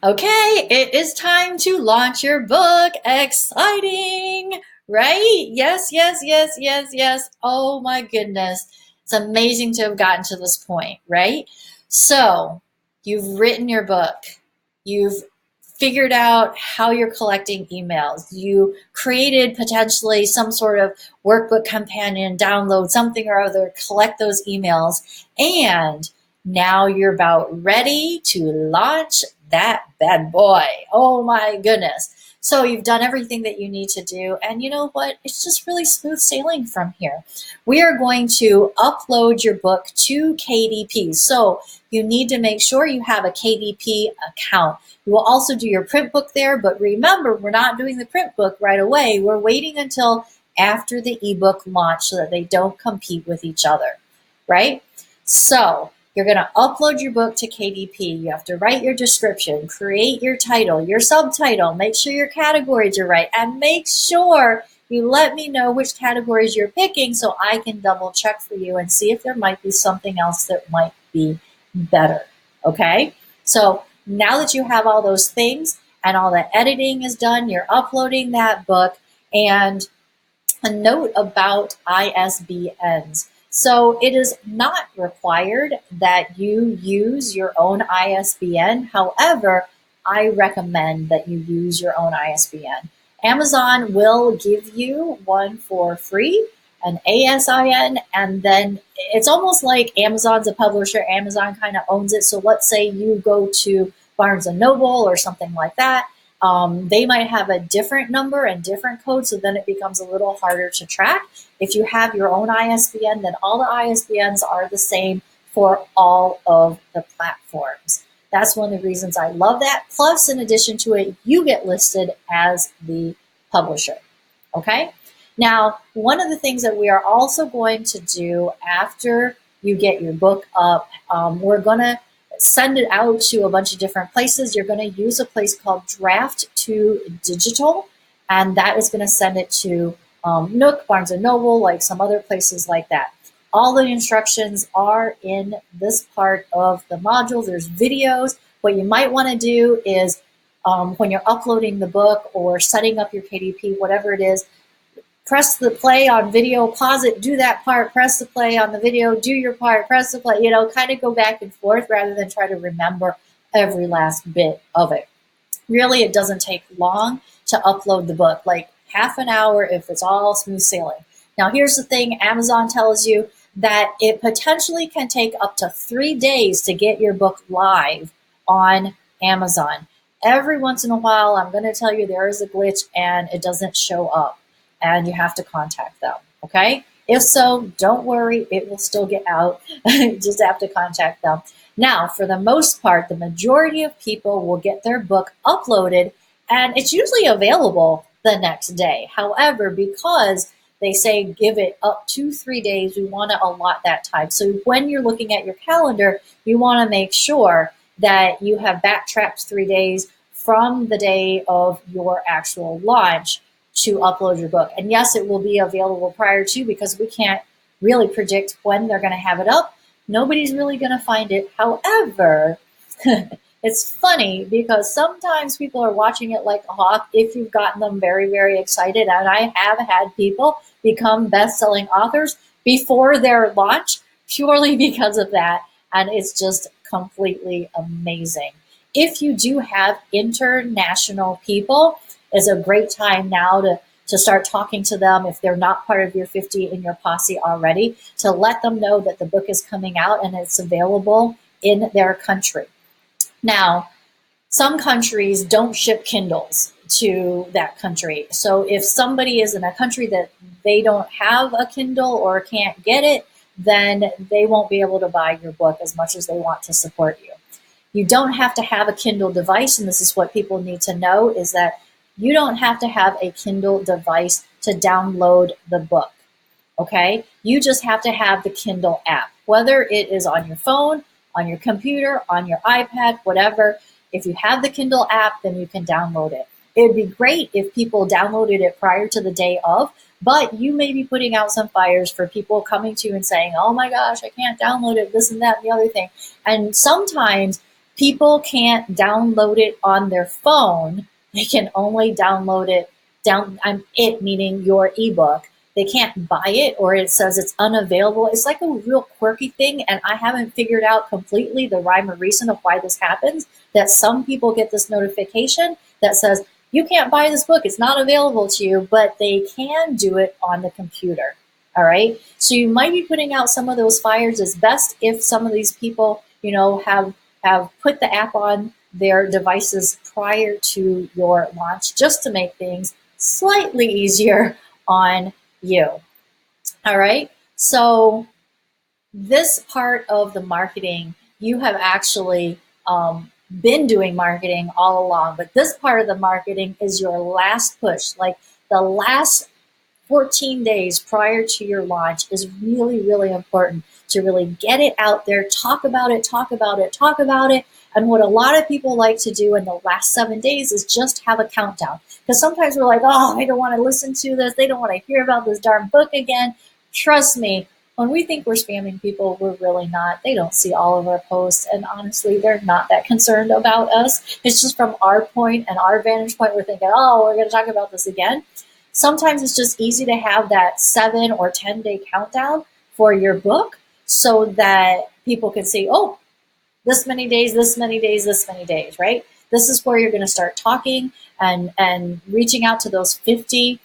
Okay, it is time to launch your book. Exciting, right? Yes, yes, yes, yes, yes. Oh my goodness. It's amazing to have gotten to this point, right? So, you've written your book. You've figured out how you're collecting emails. You created potentially some sort of workbook companion, download something or other, collect those emails, and now you're about ready to launch that bad boy. Oh my goodness. So you've done everything that you need to do. And you know what? It's just really smooth sailing from here. We are going to upload your book to KDP. So you need to make sure you have a KDP account. You will also do your print book there, but remember, we're not doing the print book right away. We're waiting until after the ebook launch so that they don't compete with each other, right? So you're going to upload your book to KDP. You have to write your description, create your title, your subtitle, make sure your categories are right, and make sure you let me know which categories you're picking so I can double check for you and see if there might be something else that might be better. Okay? So now that you have all those things and all the editing is done, you're uploading that book. And a note about ISBNs. So it is not required that you use your own ISBN. However, I recommend that you use your own ISBN. Amazon will give you one for free, an ASIN, and then it's almost like Amazon's a publisher. Amazon kind of owns it. So let's say you go to Barnes and Noble or something like that. They might have a different number and different code, so then it becomes a little harder to track. If you have your own ISBN, then all the ISBNs are the same for all of the platforms. That's one of the reasons I love that. Plus, in addition to it, you get listed as the publisher. Okay? Now, one of the things that we are also going to do after you get your book up, we're going to send it out to a bunch of different places. You're going to use a place called Draft to Digital, and that is going to send it to Nook, Barnes and Noble, like some other places like that. All the instructions are in this part of the module. There's videos. What you might want to do is when you're uploading the book or setting up your KDP, whatever it is, press the play on video, pause it, do that part, press the play on the video, do your part, press the play, kind of go back and forth rather than try to remember every last bit of it. Really, it doesn't take long to upload the book, like half an hour if it's all smooth sailing. Now, here's the thing, Amazon tells you that it potentially can take up to 3 days to get your book live on Amazon. Every once in a while, I'm going to tell you there is a glitch and it doesn't show up, and you have to contact them, okay? If so, don't worry, it will still get out. You just have to contact them. Now, for the most part, the majority of people will get their book uploaded, and it's usually available the next day. However, because they say give it up to 3 days, we want to allot that time. So when you're looking at your calendar, you want to make sure that you have backtracked 3 days from the day of your actual launch to upload your book. And yes, it will be available prior to, because we can't really predict when they're going to have it up. Nobody's really going to find it. However, it's funny because sometimes people are watching it like a hawk if you've gotten them very, very excited. And I have had people become best-selling authors before their launch purely because of that. And it's just completely amazing. If you do have international people, it's a great time now to start talking to them if they're not part of your 50 in your posse already, to let them know that the book is coming out and it's available in their country. Now, some countries don't ship Kindles to that country. So if somebody is in a country that they don't have a Kindle or can't get it, then they won't be able to buy your book as much as they want to support you. You don't have to have a Kindle device, and this is what people need to know, is that you don't have to have a Kindle device to download the book, okay? You just have to have the Kindle app, whether it is on your phone, on your computer, on your iPad, whatever. If you have the Kindle app, then you can download it. It'd be great if people downloaded it prior to the day of, but you may be putting out some fires for people coming to you and saying, oh my gosh, I can't download it, this and that and the other thing. And sometimes People can't download it on their phone. They can only download it meaning your ebook. They can't buy it, or it says it's unavailable. It's like a real quirky thing, and I haven't figured out completely the rhyme or reason of why this happens, that some people get this notification that says, you can't buy this book, it's not available to you, but they can do it on the computer. All right. So you might be putting out some of those fires. It's best if some of these people, have put the app on their devices prior to your launch, just to make things slightly easier on you. All right. So this part of the marketing, you have actually been doing marketing all along, but this part of the marketing is your last push. Like the last 14 days prior to your launch is really, really important to really get it out there, talk about it, talk about it, talk about it. And what a lot of people like to do in the last 7 days is just have a countdown. Because sometimes we're like, oh, I don't want to listen to this. They don't want to hear about this darn book again. Trust me, when we think we're spamming people, we're really not. They don't see all of our posts. And honestly, they're not that concerned about us. It's just from our point and our vantage point, we're thinking, oh, we're going to talk about this again. Sometimes it's just easy to have that 7 or 10-day countdown for your book so that people can see, oh, this many days, this many days, this many days, right? This is where you're going to start talking and reaching out to those 50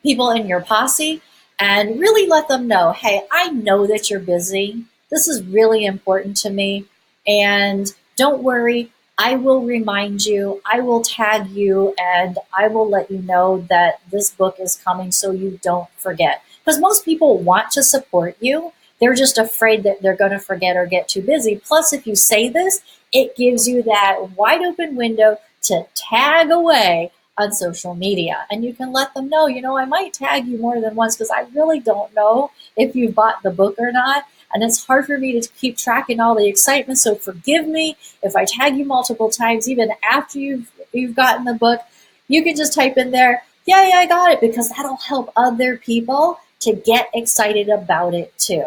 people in your posse and really let them know, hey, I know that you're busy. This is really important to me. And don't worry, I will remind you, I will tag you, and I will let you know that this book is coming so you don't forget. Because most people want to support you. They're just afraid that they're going to forget or get too busy. Plus, if you say this, it gives you that wide open window to tag away on social media. And you can let them know, I might tag you more than once because I really don't know if you bought the book or not. And it's hard for me to keep tracking all the excitement. So forgive me if I tag you multiple times, even after you've gotten the book. You can just type in there, yeah, I got it, because that'll help other people to get excited about it too.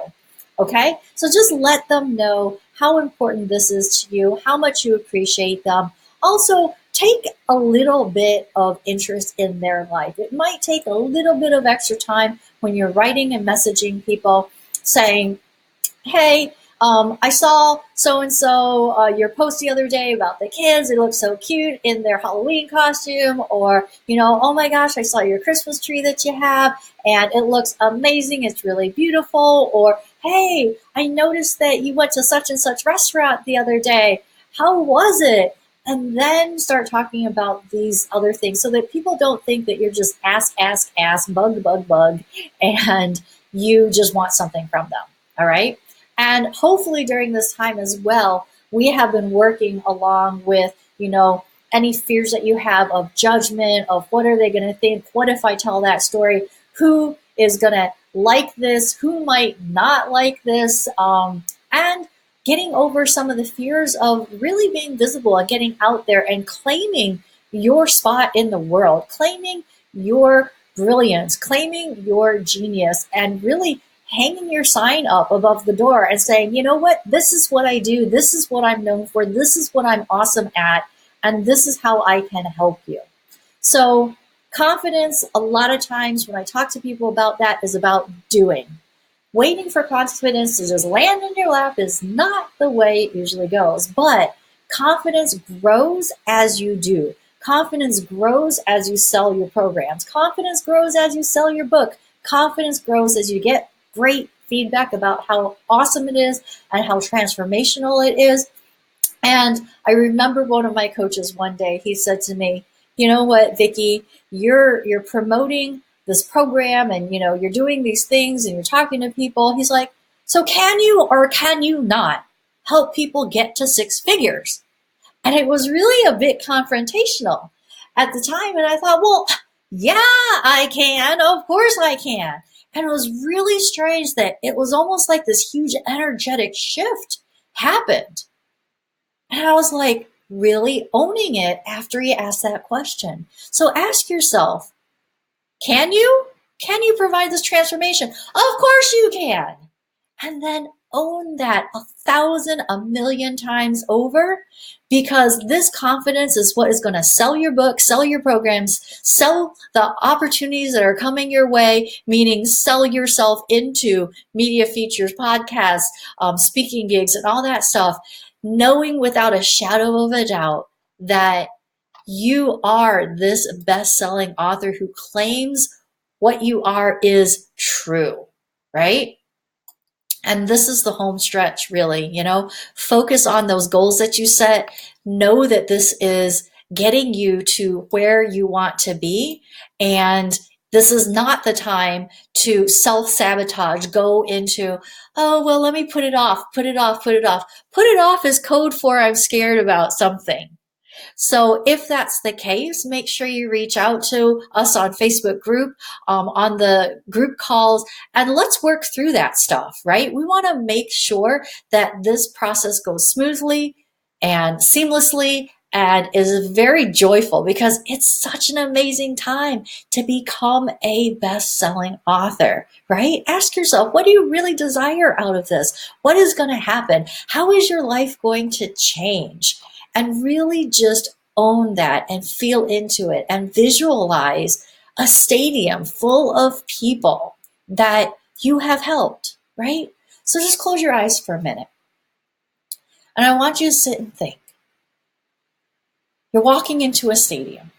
Okay, so just let them know how important this is to you, how much you appreciate them. Also, take a little bit of interest in their life. It might take a little bit of extra time when you're writing and messaging people saying, hey, I saw so-and-so your post the other day about the kids. It looks so cute in their Halloween costume. Or, oh my gosh, I saw your Christmas tree that you have and it looks amazing. It's really beautiful. Or, hey, I noticed that you went to such and such restaurant the other day. How was it? And then start talking about these other things so that people don't think that you're just ask, bug, and you just want something from them. All right. And hopefully during this time as well, we have been working along with, any fears that you have of judgment, of what are they going to think? What if I tell that story? Who is going to like this? Who might not like this? And getting over some of the fears of really being visible and getting out there and claiming your spot in the world, claiming your brilliance, claiming your genius, and really hanging your sign up above the door and saying, you know what, this is what I do. This is what I'm known for. This is what I'm awesome at. And this is how I can help you. So confidence, a lot of times when I talk to people about that, is about doing. Waiting for confidence to just land in your lap is not the way it usually goes. But confidence grows as you do. Confidence grows as you sell your programs. Confidence grows as you sell your book. Confidence grows as you get great feedback about how awesome it is and how transformational it is. And I remember one of my coaches one day, he said to me, you know what, Vickie, you're promoting this program and, you're doing these things and you're talking to people. He's like, so can you or can you not help people get to 6 figures? And it was really a bit confrontational at the time. And I thought, well, yeah, I can. Of course I can. And it was really strange that it was almost like this huge energetic shift happened. And I was like really owning it after he asked that question. So ask yourself, can you provide this transformation? Of course you can. And then own that 1,000, a million times over, because this confidence is what is going to sell your book, sell your programs, sell the opportunities that are coming your way, meaning sell yourself into media features, podcasts, speaking gigs, and all that stuff, knowing without a shadow of a doubt that you are this best-selling author who claims what you are is true, right? And this is the home stretch, really, focus on those goals that you set. Know that this is getting you to where you want to be. And this is not the time to self-sabotage, go into, oh, well, let me put it off, put it off, put it off. Put it off is code for I'm scared about something. So if that's the case, make sure you reach out to us on Facebook group, on the group calls, and let's work through that stuff, right? We want to make sure that this process goes smoothly and seamlessly and is very joyful, because it's such an amazing time to become a best-selling author, right? Ask yourself, what do you really desire out of this? What is going to happen? How is your life going to change? And really just own that and feel into it and visualize a stadium full of people that you have helped, right? So just close your eyes for a minute. And I want you to sit and think. You're walking into a stadium.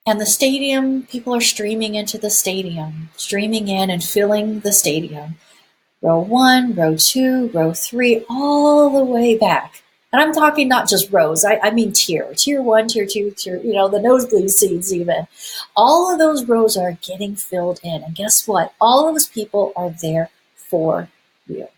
And the stadium, people are streaming into the stadium, streaming in and filling the stadium. Row 1, row 2, row 3, all the way back. And I'm talking not just rows, I mean tier 1, tier 2, the nosebleed seats even. All of those rows are getting filled in. And guess what? All of those people are there for you.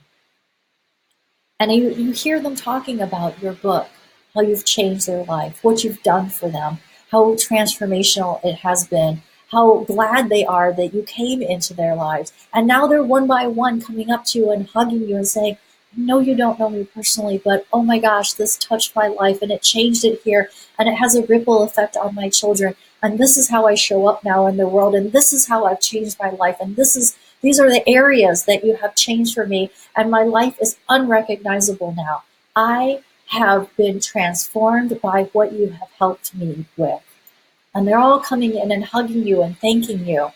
And you hear them talking about your book, how you've changed their life, what you've done for them, how transformational it has been, how glad they are that you came into their lives. And now they're one by one coming up to you and hugging you and saying, no, you don't know me personally, but oh my gosh, this touched my life and it changed it here. And it has a ripple effect on my children. And this is how I show up now in the world. And this is how I've changed my life. And these are the areas that you have changed for me. And my life is unrecognizable now. I have been transformed by what you have helped me with. And they're all coming in and hugging you and thanking you.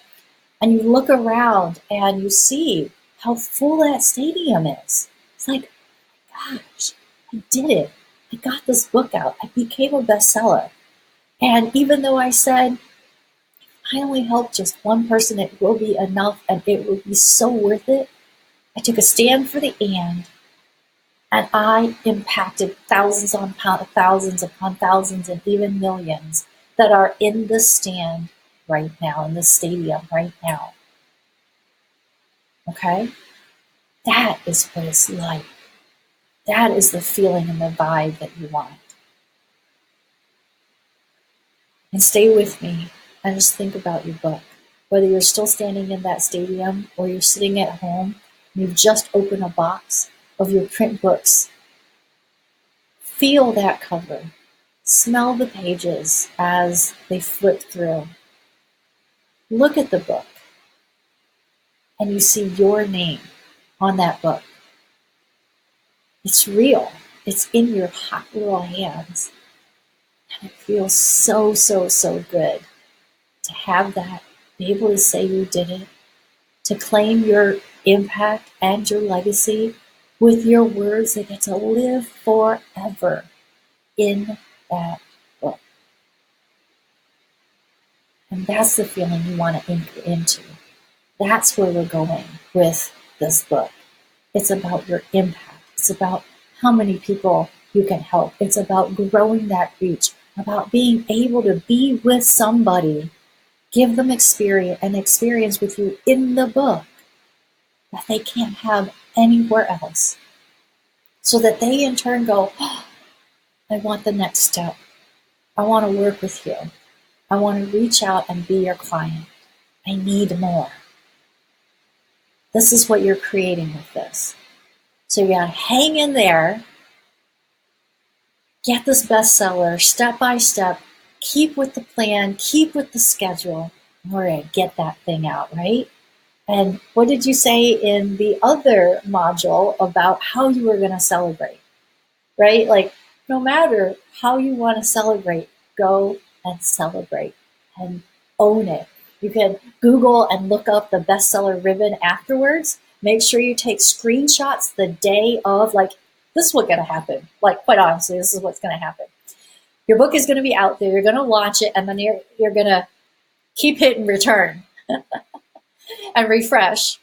And you look around and you see how full that stadium is. It's like, gosh, I did it. I got this book out. I became a bestseller. And even though I said, I only helped just one person, it will be enough and it will be so worth it. I took a stand for the and I impacted thousands upon thousands and even millions that are in the stand right now, in the stadium right now. Okay? That is what it's like. That is the feeling and the vibe that you want. And stay with me and just think about your book. Whether you're still standing in that stadium or you're sitting at home and you've just opened a box of your print books, feel that cover. Smell the pages as they flip through. Look at the book and you see your name on that book. It's real. It's in your hot little hands. And it feels so, so, so good to have that, be able to say you did it, to claim your impact and your legacy with your words that get to live forever in that book. And that's the feeling you want to anchor into. That's where we're going with this book. It's about your impact. It's about how many people you can help. It's about growing that reach, about being able to be with somebody, give them experience with you in the book that they can't have anywhere else. So that they in turn go, oh, I want the next step. I want to work with you. I want to reach out and be your client. I need more. This is what you're creating with this. So you gotta hang in there, get this bestseller step by step, keep with the plan, keep with the schedule, and we're gonna get that thing out, right? And what did you say in the other module about how you were going to celebrate, right? Like, no matter how you want to celebrate, go and celebrate and own it. You can Google and look up the bestseller ribbon afterwards. Make sure you take screenshots the day of, like, this is what's going to happen. Like, quite honestly, this is what's going to happen. Your book is going to be out there. You're going to launch it, and then you're going to keep hitting return and refresh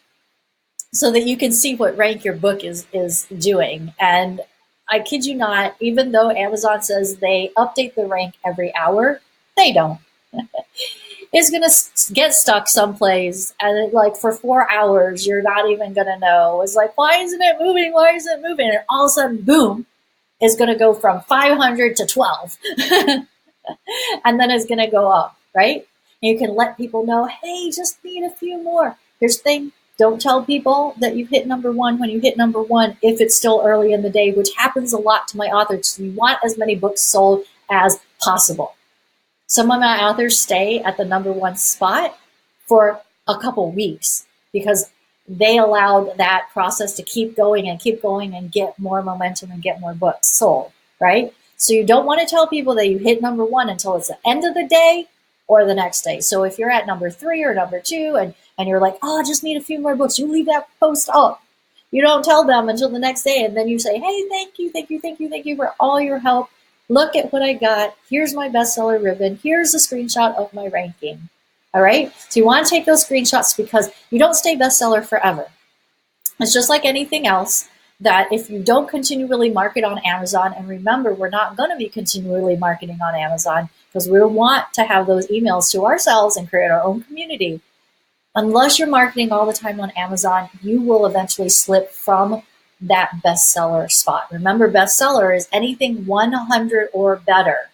so that you can see what rank your book is doing. And I kid you not, even though Amazon says they update the rank every hour, they don't. It's going to get stuck someplace, and like for 4 hours, you're not even going to know. It's like, why isn't it moving? Why isn't it moving? And all of a sudden, boom, it's going to go from 500 to 12. And then it's going to go up, right? And you can let people know, hey, just need a few more. Here's the thing. Don't tell people that you've hit number one when you hit number one if it's still early in the day, which happens a lot to my authors. We want as many books sold as possible. Some of my authors stay at the number one spot for a couple weeks because they allowed that process to keep going and get more momentum and get more books sold, right? So you don't want to tell people that you hit number one until it's the end of the day or the next day. So if you're at number 3 or number 2 and you're like, oh, I just need a few more books, you leave that post up. You don't tell them until the next day, and then you say, hey, thank you for all your help. Look at what I got. Here's my bestseller ribbon. Here's a screenshot of my ranking. All right? So you want to take those screenshots because you don't stay bestseller forever. It's just like anything else that if you don't continually market on Amazon, and remember, we're not going to be continually marketing on Amazon because we want to have those emails to ourselves and create our own community. Unless you're marketing all the time on Amazon, you will eventually slip from that bestseller spot. Remember, bestseller is anything 100 or better.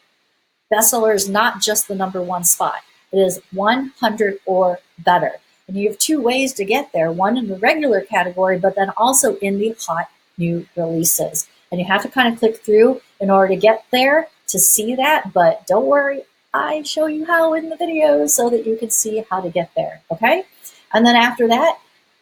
Bestseller is not just the number one spot. It is 100 or better. And you have 2 ways to get there. One in the regular category, but then also in the hot new releases. And you have to kind of click through in order to get there to see that. But don't worry, I show you how in the videos so that you can see how to get there. Okay? And then after that,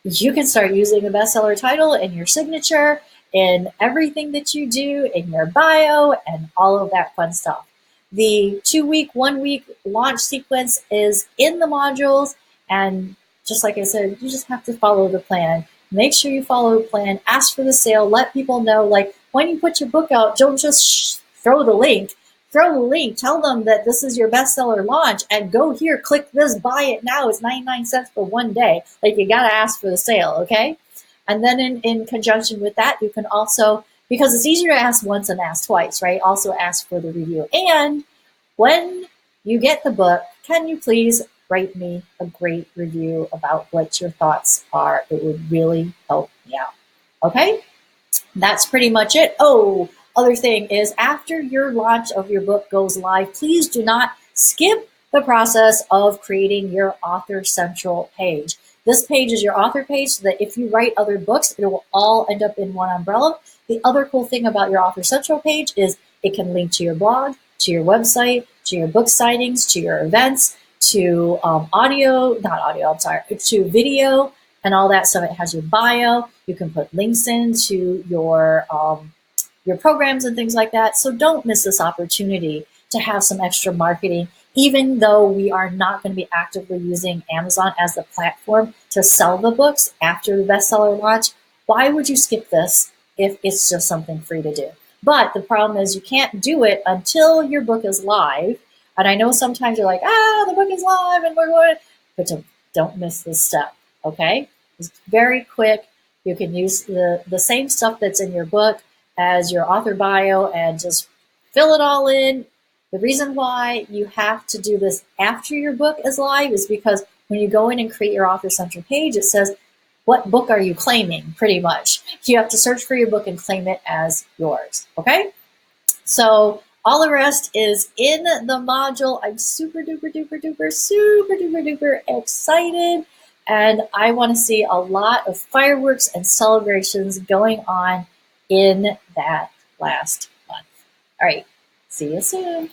you can start using the bestseller title in your signature, in everything that you do, in your bio, and all of that fun stuff. The 2-week, 1-week launch sequence is in the modules, and just like I said, you just have to follow the plan. Make sure you follow the plan, ask for the sale, let people know, like when you put your book out, don't just throw the link. Throw the link, tell them that this is your bestseller launch, and go here, click this, buy it now. It's 99 cents for 1 day. Like, you got to ask for the sale, okay? And then in conjunction with that, you can also, because it's easier to ask once than ask twice, right? Also ask for the review. And when you get the book, can you please write me a great review about what your thoughts are? It would really help me out, okay? That's pretty much it. Oh, other thing is, after your launch of your book goes live, please do not skip the process of creating your Author Central page. This page is your author page so that if you write other books, it will all end up in one umbrella. The other cool thing about your Author Central page is it can link to your blog, to your website, to your book signings, to your events, to to video and all that. So it has your bio. You can put links into your programs and things like that. So don't miss this opportunity to have some extra marketing, even though we are not going to be actively using Amazon as the platform to sell the books after the bestseller launch. Why would you skip this if it's just something free to do? But the problem is you can't do it until your book is live. And I know sometimes you're like, the book is live and we're going, but don't miss this step, okay? It's very quick. You can use the same stuff that's in your book as your author bio and just fill it all in. The reason why you have to do this after your book is live is because when you go in and create your Author Central page, it says, what book are you claiming, pretty much. You have to search for your book and claim it as yours, okay? So all the rest is in the module. I'm super duper excited. And I want to see a lot of fireworks and celebrations going on in that last month. All right, see you soon.